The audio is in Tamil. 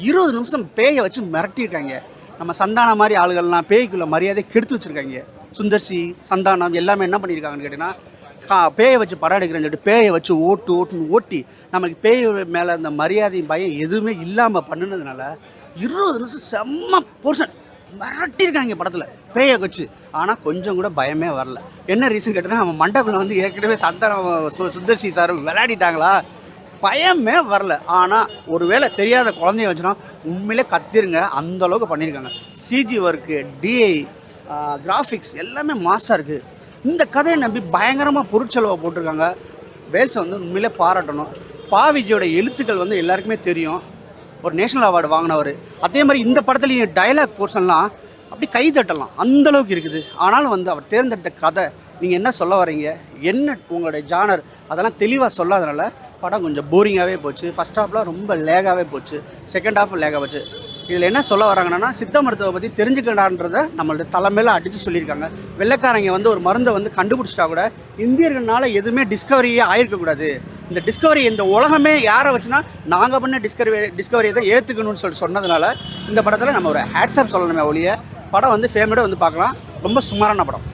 20 நிமிஷம் பேயை வச்சு மிரட்டியிருக்காங்க. நம்ம சந்தானம் மாதிரி ஆளுகள்லாம் பேய்க்குள்ள மரியாதை கெடுத்து வச்சுருக்காங்க. சுந்தர்சி, சந்தானம் எல்லாமே என்ன பண்ணியிருக்காங்கன்னு கேட்டிங்கன்னா, பேயை வச்சு படம் எடுக்கிறேன்னு சொல்லிட்டு பேயை வச்சு ஓட்டுன்னு ஓட்டி நமக்கு பேய் மேலே அந்த மரியாதையும் பயம் எதுவுமே இல்லாமல் பண்ணினதுனால 20 நிமிஷம் செம்ம போர்ஷன் மிரட்டியிருக்காங்க படத்தில் பேயை வச்சு. ஆனால் கொஞ்சம் கூட பயமே வரல. என்ன ரீசன் கேட்டோன்னா, நம்ம மண்டபத்தில் வந்து ஏற்கனவே சந்தானம் சுந்தர்சி சார் விளையாடிட்டாங்களா, பயமே வரல. ஆனால் ஒருவேளை தெரியாத குழந்தைய வச்சுனா உண்மையிலே கத்திருங்க, அந்தளவுக்கு பண்ணியிருக்காங்க. சிஜி ஒர்க்கு, டிஐ, கிராஃபிக்ஸ் எல்லாமே மாசாக இருக்குது. இந்த கதையை நம்பி பயங்கரமாக பொருட்செலவை போட்டிருக்காங்க. வேல்ஸை வந்து உண்மையிலே பாராட்டணும். பாவிஜியோட எழுத்துக்கள் வந்து எல்லாருக்குமே தெரியும், ஒரு நேஷனல் அவார்டு வாங்கினவர். அதே மாதிரி இந்த படத்துலேயும் டைலாக் போர்ஷன்லாம் அப்படி கை தட்டலாம், அந்தளவுக்கு இருக்குது. ஆனாலும் வந்து அவர் தேர்ந்தெடுத்த கதை, நீங்கள் என்ன சொல்ல வரீங்க, என்ன உங்களுடைய ஜானர், அதெல்லாம் தெளிவாக சொல்லாதனால படம் கொஞ்சம் போரிங்காகவே போச்சு. ஃபஸ்ட் ஹாஃபில் ரொம்ப லேகாகவே போச்சு, செகண்ட் ஹாஃப் லேகாக போச்சு. இதில் என்ன சொல்ல வராங்கன்னா, சித்த மருத்துவத்தை பற்றி தெரிஞ்சுக்கடான்றதை நம்மளோட தலைமையில் அடித்து சொல்லியிருக்காங்க. வெள்ளைக்காரங்க வந்து ஒரு மருந்தை வந்து கண்டுபிடிச்சிட்டா கூட இந்தியர்களால் எதுவுமே டிஸ்கவரியே ஆயிருக்கக்கூடாது. இந்த டிஸ்கவரி இந்த உலகமே யாரை வச்சுன்னா நாங்கள் பண்ண டிஸ்கவரியை தான் ஏற்றுக்கணும்னு சொன்னதுனால இந்த படத்தில் நம்ம ஒரு ஹேட்ஸ்அப் சொல்லணுமே ஒழிய, படம் வந்து ஃபேமிலியோட வந்து பார்க்கலாம். ரொம்ப சுமாரான படம்.